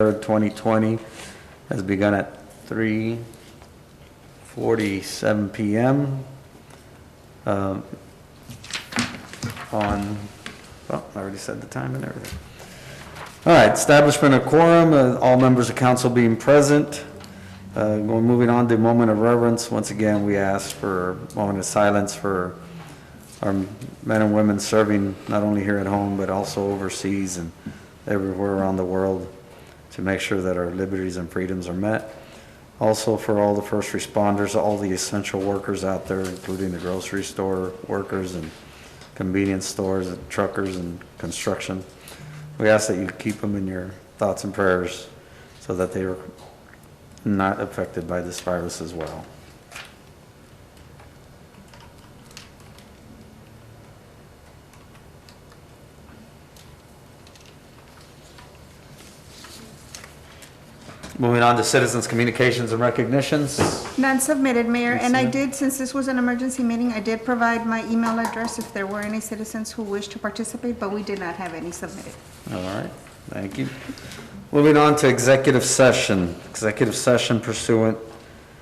3rd, 2020 has begun at 3:47 p.m. On, well, I already said the time and everything. All right, establishment of quorum, all members of council being present. We're moving on to a moment of reverence. Once again, we ask for a moment of silence for our men and women serving not only here at home, but also overseas and everywhere around the world, to make sure that our liberties and freedoms are met. Also for all the first responders, all the essential workers out there, including the grocery store workers and convenience stores and truckers and construction. We ask that you keep them in your thoughts and prayers so that they are not affected by this virus as well. Moving on to citizens' communications and recognitions. None submitted, Mayor, and I did, since this was an emergency meeting, I did provide my email address if there were any citizens who wished to participate, but we did not have any submitted. All right, thank you. Moving on to executive session. Executive session pursuant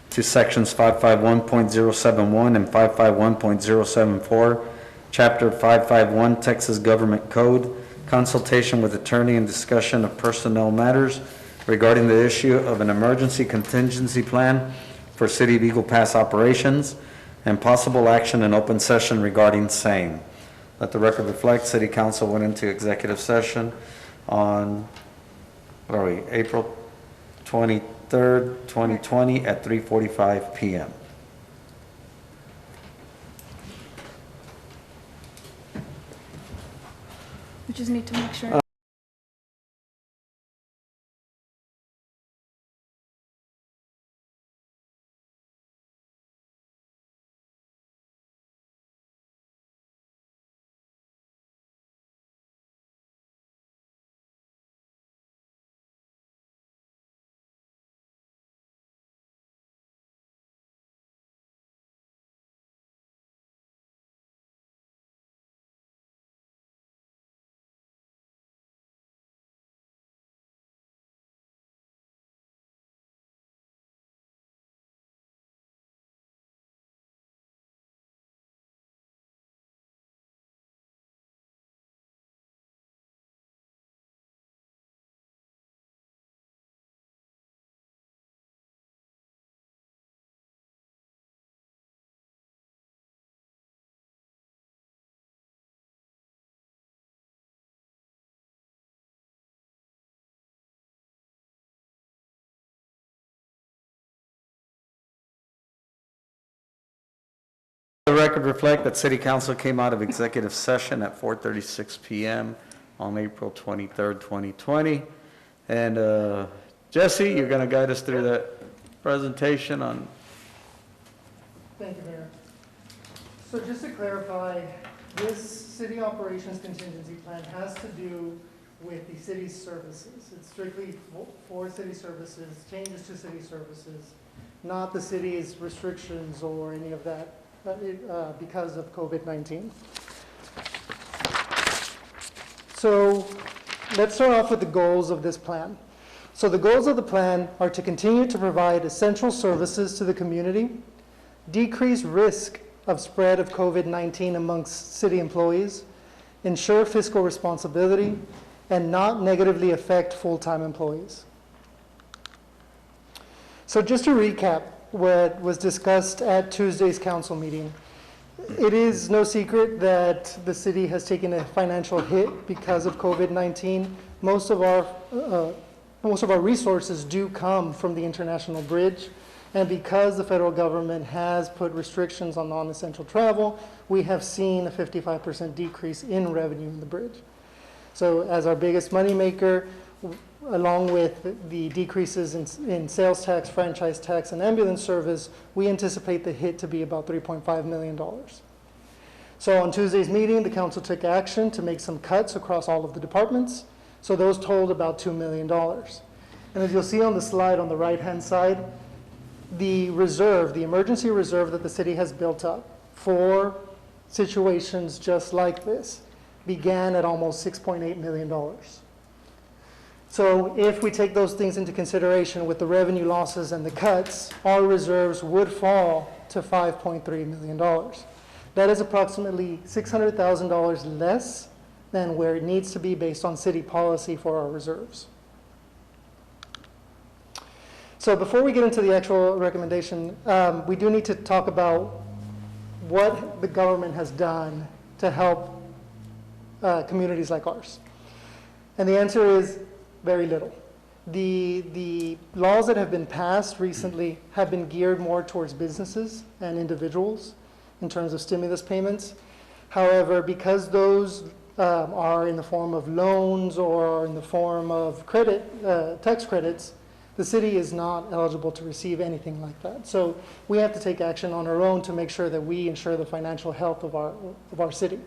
to sections 551.071 and 551.074, Chapter 551, Texas Government Code, consultation with attorney and discussion of personnel matters regarding the issue of an emergency contingency plan for City of Eagle Pass operations and possible action in open session regarding same. Let the record reflect, City Council went into executive session on, what are we, April 23rd, 2020 at 3:45 p.m. We just need to make sure. The record reflect that City Council came out of executive session at 4:36 p.m. on April 23rd, 2020. And Jesse, you're going to guide us through that presentation on. Thank you, Mayor. So just to clarify, this city operations contingency plan has to do with the city's services. It's strictly for city services, changes to city services, not the city's restrictions or any of that. Because of COVID-19. So let's start off with the goals of this plan. So the goals of the plan are to continue to provide essential services to the community, decrease risk of spread of COVID-19 amongst city employees, ensure fiscal responsibility, and not negatively affect full-time employees. So just to recap what was discussed at Tuesday's council meeting. It is no secret that the city has taken a financial hit because of COVID-19. Most of our resources do come from the International Bridge, and because the federal government has put restrictions on non-essential travel, we have seen a 55% decrease in revenue in the bridge. So as our biggest moneymaker, along with the decreases in sales tax, franchise tax, and ambulance service, we anticipate the hit to be about $3.5 million. So on Tuesday's meeting, the council took action to make some cuts across all of the departments. So those totaled about $2 million. And as you'll see on the slide on the right-hand side, the reserve, the emergency reserve that the city has built up for situations just like this began at almost $6.8 million. So if we take those things into consideration with the revenue losses and the cuts, our reserves would fall to $5.3 million. That is approximately $600,000 less than where it needs to be based on city policy for our reserves. So before we get into the actual recommendation, we do need to talk about what the government has done to help communities like ours. And the answer is very little. The laws that have been passed recently have been geared more towards businesses and individuals in terms of stimulus payments. However, because those are in the form of loans or in the form of credit, tax credits, the city is not eligible to receive anything like that. So we have to take action on our own to make sure that we ensure the financial health of our city.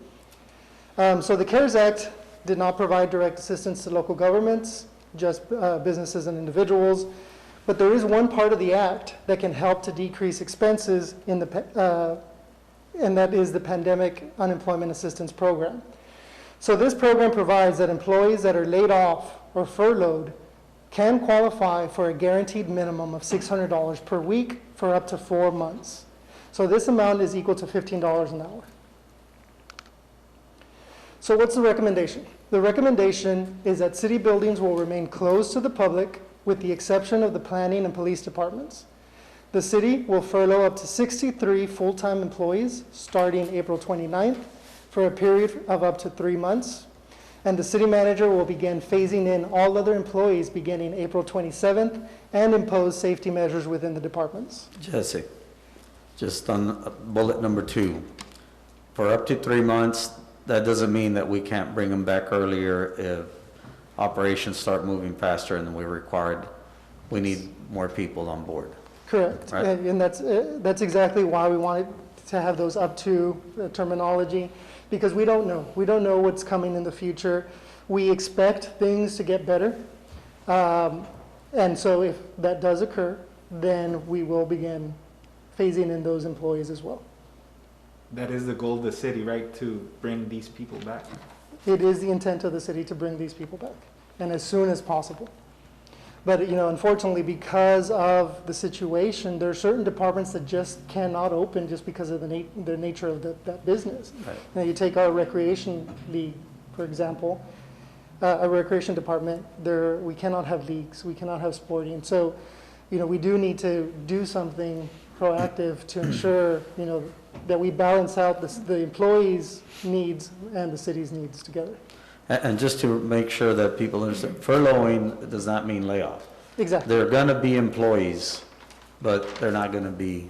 So the CARES Act did not provide direct assistance to local governments, just businesses and individuals. But there is one part of the act that can help to decrease expenses and that is the Pandemic Unemployment Assistance Program. So this program provides that employees that are laid off or furloughed can qualify for a guaranteed minimum of $600 per week for up to 4 months. So this amount is equal to $15 an hour. So what's the recommendation? The recommendation is that city buildings will remain closed to the public with the exception of the planning and police departments. The city will furlough up to 63 full-time employees starting April 29th for a period of up to 3 months. And the city manager will begin phasing in all other employees beginning April 27th and impose safety measures within the departments. Jesse, just on bullet number 2, for up to 3 months, that doesn't mean that we can't bring them back earlier if operations start moving faster and we're required, we need more people on board. Correct. Right. And that's exactly why we wanted to have those up to terminology, because we don't know. We don't know what's coming in the future. We expect things to get better. And so if that does occur, then we will begin phasing in those employees as well. That is the goal of the city, right? To bring these people back. It is the intent of the city to bring these people back, and as soon as possible. But, unfortunately, because of the situation, there are certain departments that just cannot open just because of the nature of that business. Right. You take our recreation league, for example, a recreation department, we cannot have leagues, we cannot have sporting. So, we do need to do something proactive to ensure, that we balance out the employees' needs and the city's needs together. And just to make sure that people understand, furloughing does not mean layoff. Exactly. They're going to be employees, but they're not going to be,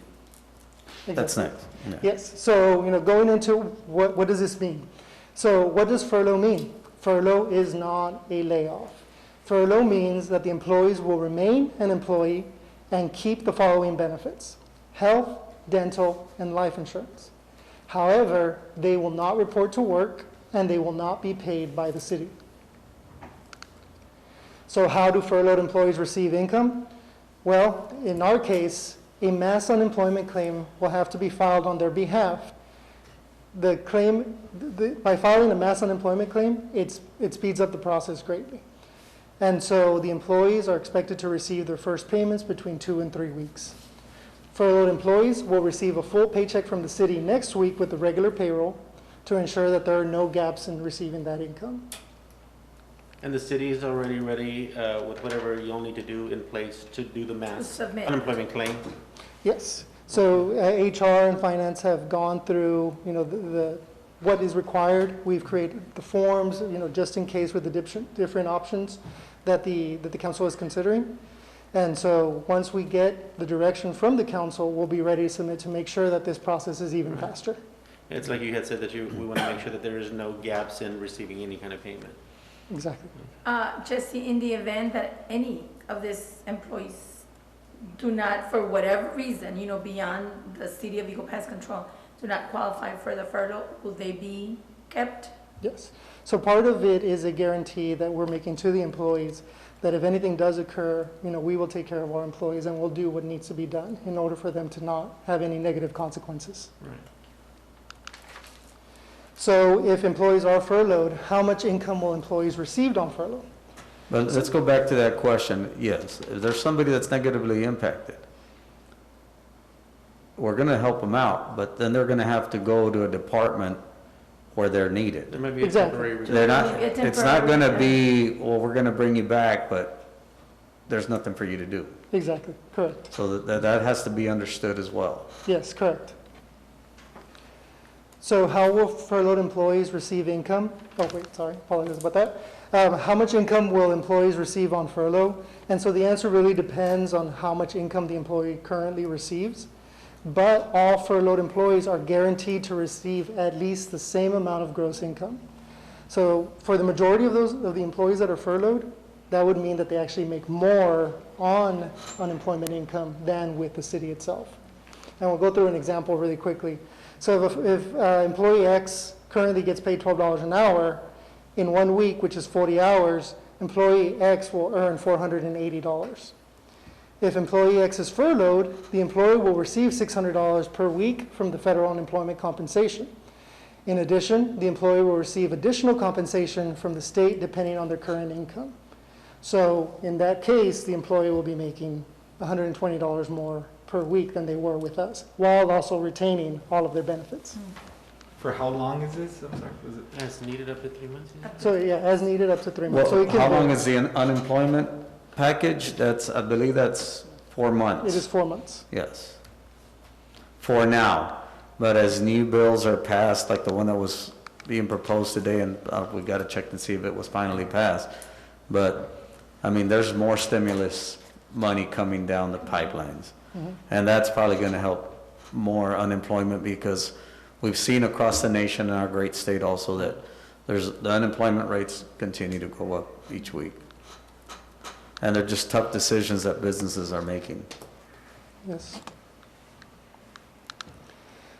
that's next. Yeah. Yes, so, going into what does this mean? So what does furlough mean? Furlough is not a layoff. Furlough means that the employees will remain an employee and keep the following benefits: health, dental, and life insurance. However, they will not report to work and they will not be paid by the city. So how do furloughed employees receive income? Well, in our case, a mass unemployment claim will have to be filed on their behalf. By filing a mass unemployment claim, it speeds up the process greatly. And so the employees are expected to receive their first payments between 2 and 3 weeks. Furloughed employees will receive a full paycheck from the city next week with the regular payroll to ensure that there are no gaps in receiving that income. And the city is already ready with whatever you'll need to do in place to do the mass Submit. unemployment claim? Yes. So HR and finance have gone through, what is required. We've created the forms, just in case with the different options that the council is considering. And so once we get the direction from the council, we'll be ready to submit to make sure that this process is even faster. It's like you had said that we want to make sure that there is no gaps in receiving any kind of payment. Exactly. Jesse, in the event that any of these employees do not, for whatever reason, beyond the City of Eagle Pass control, do not qualify for the furlough, will they be kept? Yes. So part of it is a guarantee that we're making to the employees that if anything does occur, we will take care of our employees and we'll do what needs to be done in order for them to not have any negative consequences. Right. So if employees are furloughed, how much income will employees receive on furlough? But let's go back to that question. Yes, if there's somebody that's negatively impacted, we're gonna help them out, but then they're gonna have to go to a department where they're needed. There might be a Exactly. temporary. They're not, Maybe a it's not gonna temporary, be, well, we're gonna bring you back, but there's nothing for you to do. Exactly, correct. So that has to be understood as well. Yes, correct. So how will furloughed employees receive income? Oh, wait, sorry, apologies about that. How much income will employees receive on furlough? And so the answer really depends on how much income the employee currently receives. But all furloughed employees are guaranteed to receive at least the same amount of gross income. So for the majority of the employees that are furloughed, that would mean that they actually make more on unemployment income than with the city itself. And we'll go through an example really quickly. So if employee X currently gets paid $12 an hour, in 1 week, which is 40 hours, employee X will earn $480. If employee X is furloughed, the employer will receive $600 per week from the federal unemployment compensation. In addition, the employee will receive additional compensation from the state depending on their current income. So in that case, the employee will be making $120 more per week than they were with us, while also retaining all of their benefits. For how long is this? I'm sorry, was it? As needed up to 3 months? Yeah. So yeah, as needed, up to 3 months. So Well, it can how long vary. is the unemployment package? That's, I believe that's 4 months. It is 4 months. Yes. For now. But as new bills are passed, like the one that was being proposed today, and we got to check and see if it was finally passed. But, I mean, there's more stimulus money coming down the pipelines. And that's probably going to help more unemployment because we've seen across the nation in our great state also that the unemployment rates continue to go up each week. And they're just tough decisions that businesses are making. Yes.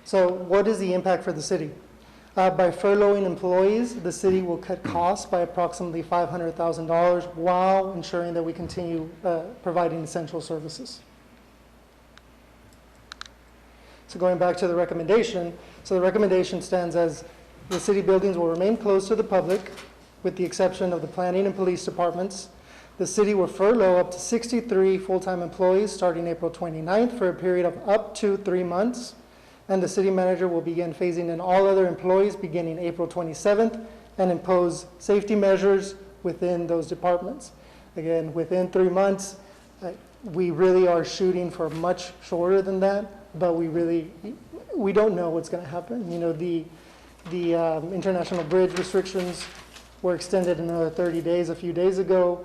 So what is the impact for the city? By furloughing employees, the city will cut costs by approximately $500,000 while ensuring that we continue providing essential services. So going back to the recommendation, so the recommendation stands as the city buildings will remain closed to the public with the exception of the planning and police departments. The city will furlough up to 63 full-time employees starting April 29th for a period of up to 3 months. And the city manager will begin phasing in all other employees beginning April 27th and impose safety measures within those departments. Again, within 3 months, we really are shooting for much shorter than that, but we don't know what's going to happen. You know, the international bridge restrictions were extended another 30 days a few days ago.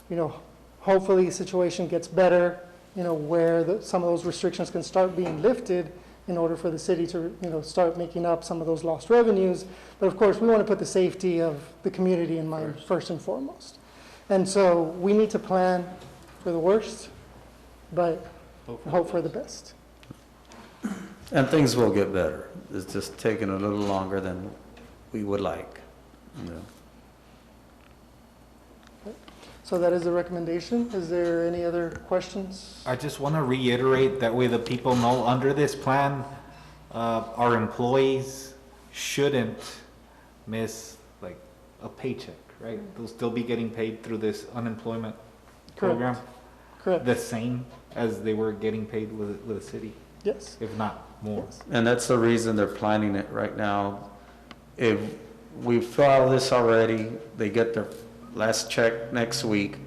You know, hopefully the situation gets better, you know, where some of those restrictions can start being lifted in order for the city to, you know, start making up some of those lost revenues. But of course, we want to put the safety of the community in mind first and foremost. And so we need to plan for the worst, but hope for the best. And things will get better. It's just taking a little longer than we would like, you know. So that is the recommendation. Is there any other questions? I just want to reiterate that way the people know under this plan, our employees shouldn't miss like a paycheck, right? They'll still be getting paid through this unemployment program, Correct. the same as they were getting paid with the city, Yes. if not more. And that's the reason they're planning it right now. If we file this already, they get their last check next week,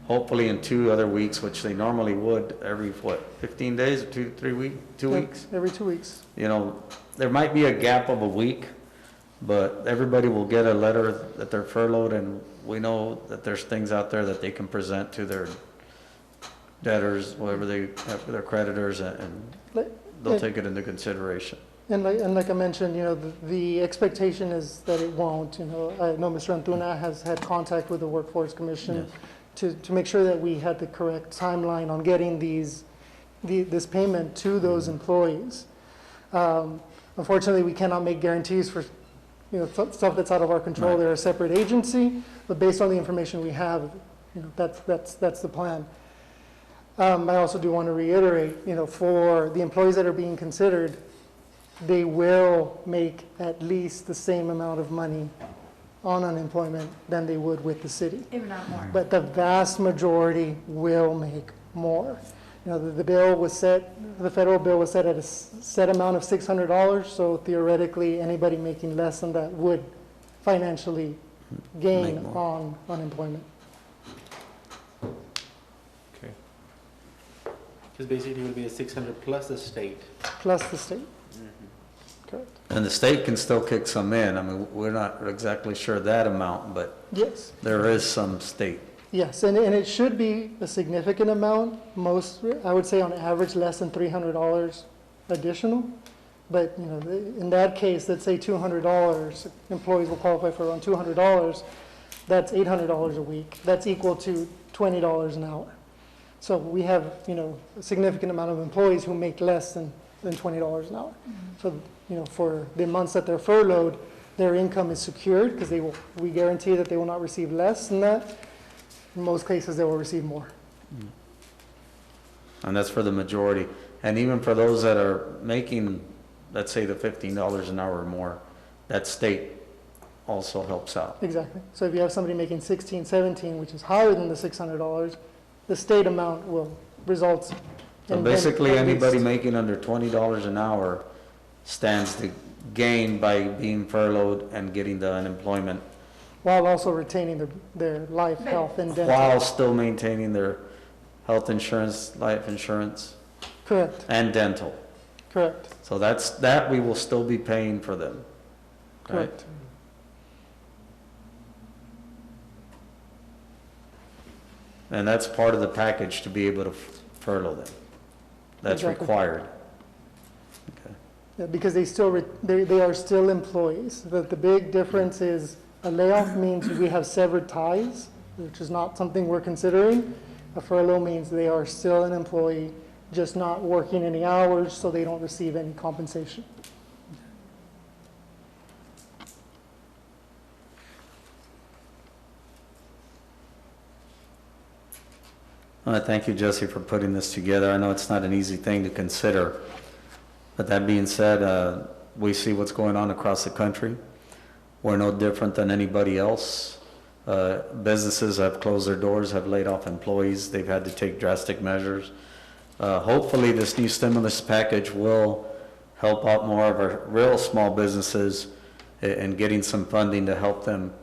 hopefully in 2 other weeks, which they normally would every, 15 days or 2 weeks? Every 2 weeks. You know, there might be a gap of a week, but everybody will get a letter that they're furloughed, and we know that there's things out there that they can present to their debtors, whatever they have, their creditors, and they'll take it into consideration. And like I mentioned, you know, the expectation is that it won't. You know, I know Mr. Antuna has had contact with the Workforce Commission to make sure that we had the correct timeline on getting this payment to those employees. Unfortunately, we cannot make guarantees for, you know, stuff that's out of our control. Right. They're a separate agency, but based on the information we have, you know, that's the plan. I also do want to reiterate, you know, for the employees that are being considered, they will make at least the same amount of money on unemployment than they would with the city. If not more. But the vast majority will make more. You know, the bill was set, the federal bill was set at a set amount of $600, so theoretically, anybody making less than that would financially gain Make more. on unemployment. Okay. Because basically it would be a 600 plus the state. Plus the state. Correct. And the state can still kick some in. I mean, we're not exactly sure that amount, but Yes. there is some state. Yes, and it should be a significant amount, most, I would say on average, less than $300 additional. But, you know, in that case, let's say $200, employees will qualify for around $200, that's $800 a week. That's equal to $20 an hour. So we have, you know, a significant amount of employees who make less than $20 an hour. So, you know, for the months that they're furloughed, their income is secured because we guarantee that they will not receive less than that. In most cases, they will receive more. And that's for the majority. And even for those that are making, let's say, the $15 an hour or more, that state also helps out. Exactly. So if you have somebody making 16, 17, which is higher than the $600, the state amount will result So in them basically, at anybody least- making under $20 an hour stands to gain by being furloughed and getting the unemployment while also retaining their life, health, and dental. while still maintaining their health insurance, life insurance, Correct, and dental. correct, So that we will still be paying for them. Right? correct. And that's part of the package to be able to furlough them. That's Exactly. required. Okay. Yeah, because they are still employees. The big difference is a layoff means we have severed ties, which is not something we're considering. A furlough means they are still an employee, just not working any hours, so they don't receive any compensation. Thank you, Jesse, for putting this together. I know it's not an easy thing to consider. But that being said, we see what's going on across the country. We're no different than anybody else. Businesses have closed their doors, have laid off employees. They've had to take drastic measures. Hopefully, this new stimulus package will help out more of our real small businesses in getting some funding to help them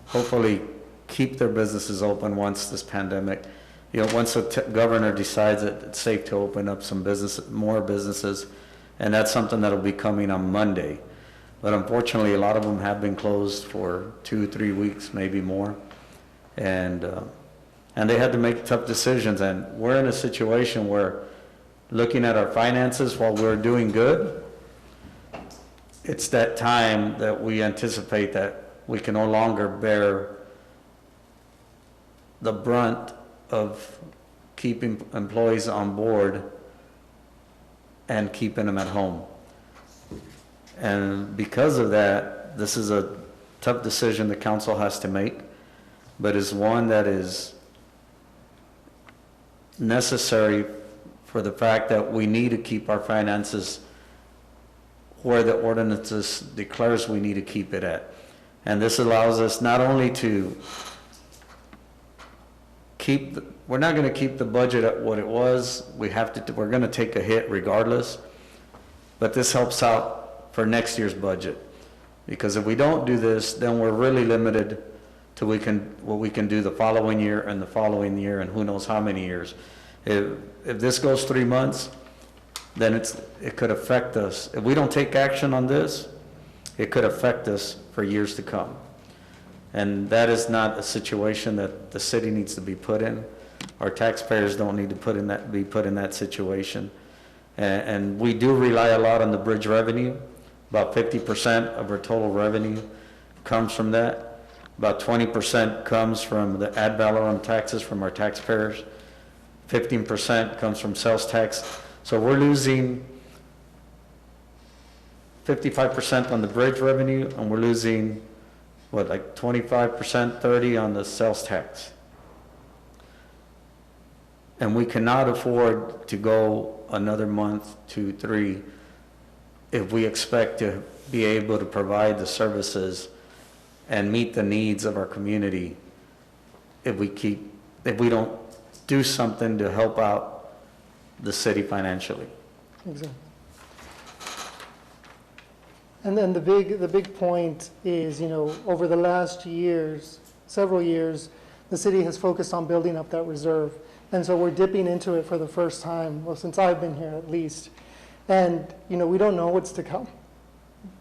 hopefully keep their businesses open once this pandemic, once the governor decides that it's safe to open up more businesses, and that's something that'll be coming on Monday. But unfortunately, a lot of them have been closed for 2-3 weeks, maybe more. And they had to make tough decisions, and we're in a situation where looking at our finances while we're doing good, it's that time that we anticipate that we can no longer bear the brunt of keeping employees on board and keeping them at home. And because of that, this is a tough decision the council has to make, but is one that is necessary for the fact that we need to keep our finances where the ordinances declares we need to keep it at. And this allows us not only to we're not going to keep the budget at what it was. We're going to take a hit regardless. But this helps out for next year's budget. Because if we don't do this, then we're really limited to what we can do the following year and the following year and who knows how many years. If this goes 3 months, then it could affect us. If we don't take action on this, it could affect us for years to come. And that is not a situation that the city needs to be put in. Our taxpayers don't need to be put in that situation. And we do rely a lot on the bridge revenue. About 50% of our total revenue comes from that. About 20% comes from the ad valorem taxes from our taxpayers. 15% comes from sales tax. So we're losing 55% on the bridge revenue, and we're losing, like 25%, 30% on the sales tax. And we cannot afford to go another month, 2, 3, if we expect to be able to provide the services and meet the needs of our community if we don't do something to help out the city financially. Exactly. And then the big point is, over the last years, several years, the city has focused on building up that reserve. And so we're dipping into it for the first time, well, since I've been here at least. And, we don't know what's to come.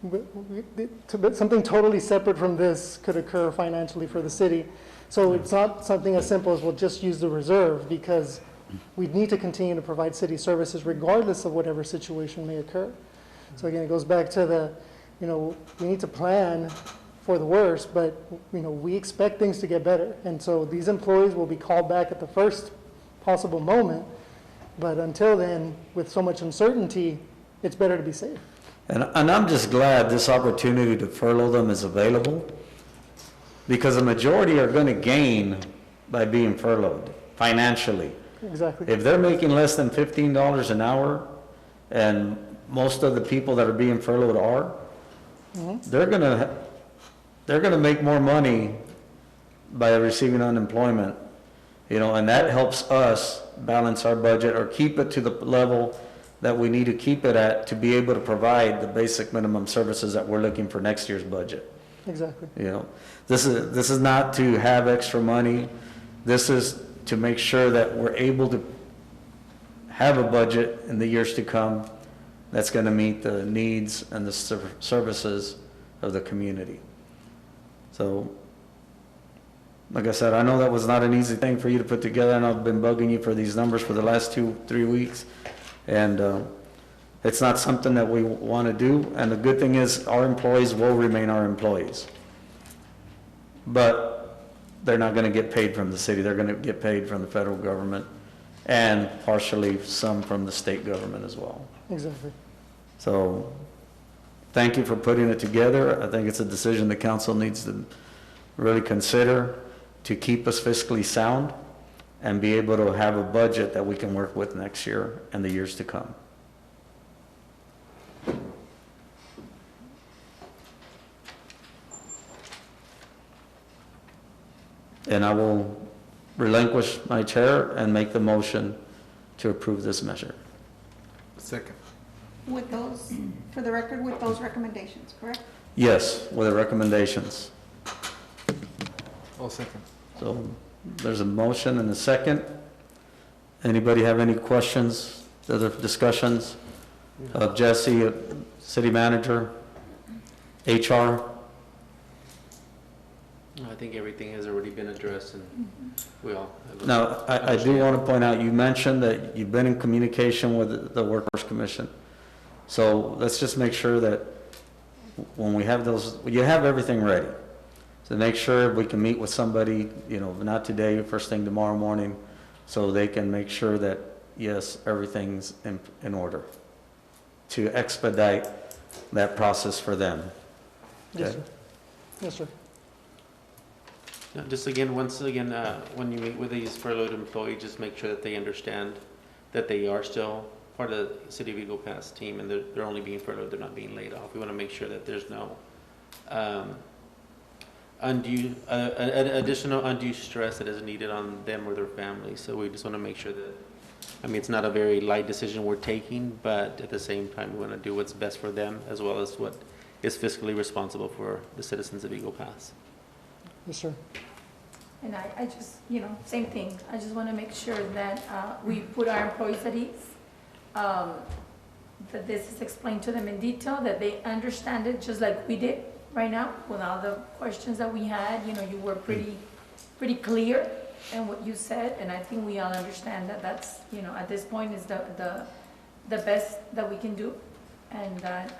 But something totally separate from this could occur financially for the city. So it's not something as simple as we'll just use the reserve, because we need to continue to provide city services regardless of whatever situation may occur. So again, it goes back to we need to plan for the worst, but, we expect things to get better. And so these employees will be called back at the first possible moment. But until then, with so much uncertainty, it's better to be safe. And I'm just glad this opportunity to furlough them is available, because the majority are going to gain by being furloughed financially. Exactly. If they're making less than $15 an hour, and most of the people that are being furloughed are, they're gonna make more money by receiving unemployment, and that helps us balance our budget or keep it to the level that we need to keep it at to be able to provide the basic minimum services that we're looking for next year's budget. Exactly. This is not to have extra money. This is to make sure that we're able to have a budget in the years to come that's going to meet the needs and the services of the community. So, like I said, I know that was not an easy thing for you to put together, and I've been bugging you for these numbers for the last 2-3 weeks. And it's not something that we want to do. And the good thing is our employees will remain our employees. But they're not going to get paid from the city. They're going to get paid from the federal government and partially some from the state government as well. Exactly. So thank you for putting it together. I think it's a decision the council needs to really consider to keep us fiscally sound and be able to have a budget that we can work with next year and the years to come. And I will relinquish my chair and make the motion to approve this measure. Second. With those, for the record, with those recommendations, correct? Yes, with the recommendations. I'll second. So there's a motion and a second. Anybody have any questions, other discussions of Jesse, city manager, HR? I think everything has already been addressed, and we all have. Now, I do want to point out, you mentioned that you've been in communication with the Workers' Commission. So let's just make sure that when we have those, you have everything ready. So make sure we can meet with somebody, not today, first thing tomorrow morning, so they can make sure that, yes, everything's in order to expedite that process for them. Yes, Okay? sir. Yes, sir. Just again, once again, when you meet with these furloughed employees, just make sure that they understand that they are still part of the City of Eagle Pass team, and they're only being furloughed, they're not being laid off. We want to make sure that there's no additional undue stress that is needed on them or their families. So we just want to make sure that, it's not a very light decision we're taking, but at the same time, we want to do what's best for them as well as what is fiscally responsible for the citizens of Eagle Pass. Yes, sir. And I just, same thing. I just want to make sure that we put our employees at ease, that this is explained to them in detail, that they understand it just like we did right now with all the questions that we had. You were pretty clear in what you said, and I think we all understand that that's, at this point is the best that we can do, and that,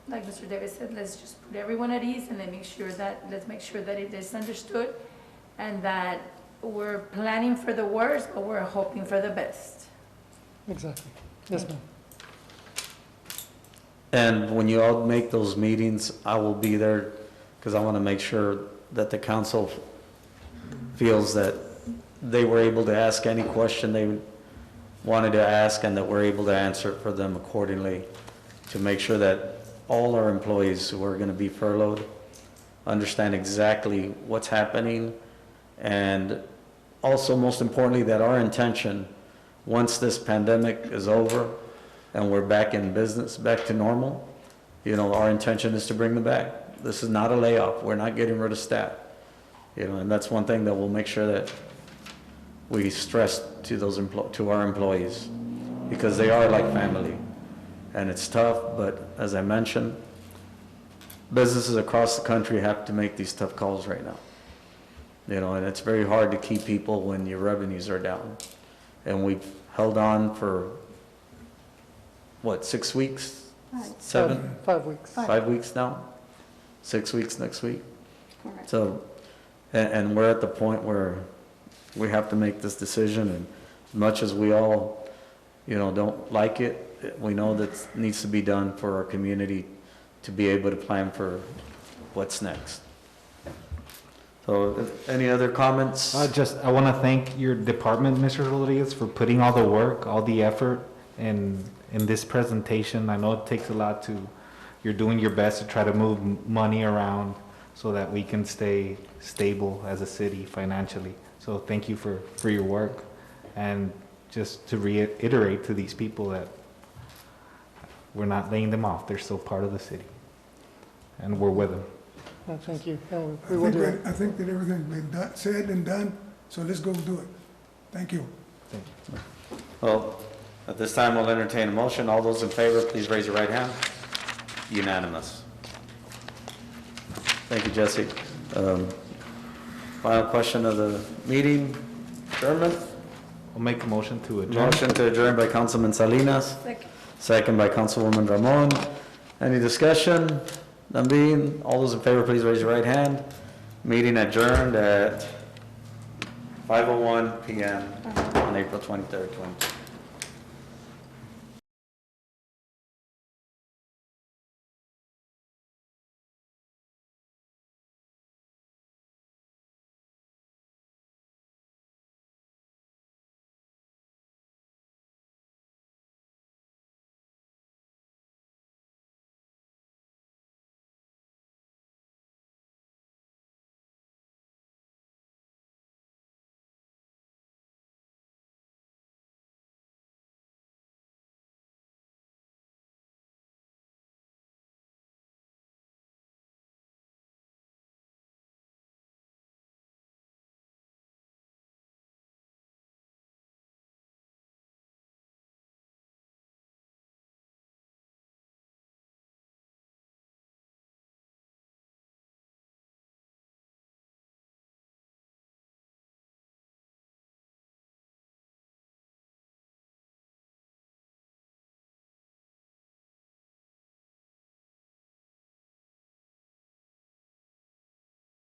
like Mr. Davis said, let's just put everyone at ease and let's make sure that it is understood and that we're planning for the worst, but we're hoping for the best. Exactly. Yes, ma'am. And when you all make those meetings, I will be there, because I want to make sure that the council feels that they were able to ask any question they wanted to ask, and that we're able to answer it for them accordingly, to make sure that all our employees who are going to be furloughed understand exactly what's happening, and also, most importantly, that our intention, once this pandemic is over and we're back in business, back to normal, our intention is to bring them back. This is not a layoff. We're not getting rid of staff. And that's one thing that we'll make sure that we stress to to our employees, because they are like family. And it's tough, but as I mentioned, businesses across the country have to make these tough calls right now. And it's very hard to keep people when your revenues are down. And we've held on for, 6 weeks? 7? 5 weeks. 5 weeks now? 6 weeks next week? Correct. So, and we're at the point where we have to make this decision, and as much as we all, don't like it, we know that it needs to be done for our community to be able to plan for what's next. So, any other comments? I want to thank your department, Mr. Rodriguez, for putting all the work, all the effort in this presentation. I know it takes a lot you're doing your best to try to move money around so that we can stay stable as a city financially. So thank you for your work. And just to reiterate to these people that we're not laying them off. They're still part of the city. And we're with them. Well, thank you. And we will do it. I think that everything's been said and done, so let's go do it. Thank you. Well, at this time, we'll entertain a motion. All those in favor, please raise your right hand. Unanimous. Thank you, Jesse. Final question of the meeting, adjournment. I'll make a motion to adjourn. Motion to adjourn by Councilman Salinas, Second. second by Councilwoman Ramon. Any discussion? None being, all those in favor, please raise your right hand. Meeting adjourned at 5:01 PM on April 23rd, 2020.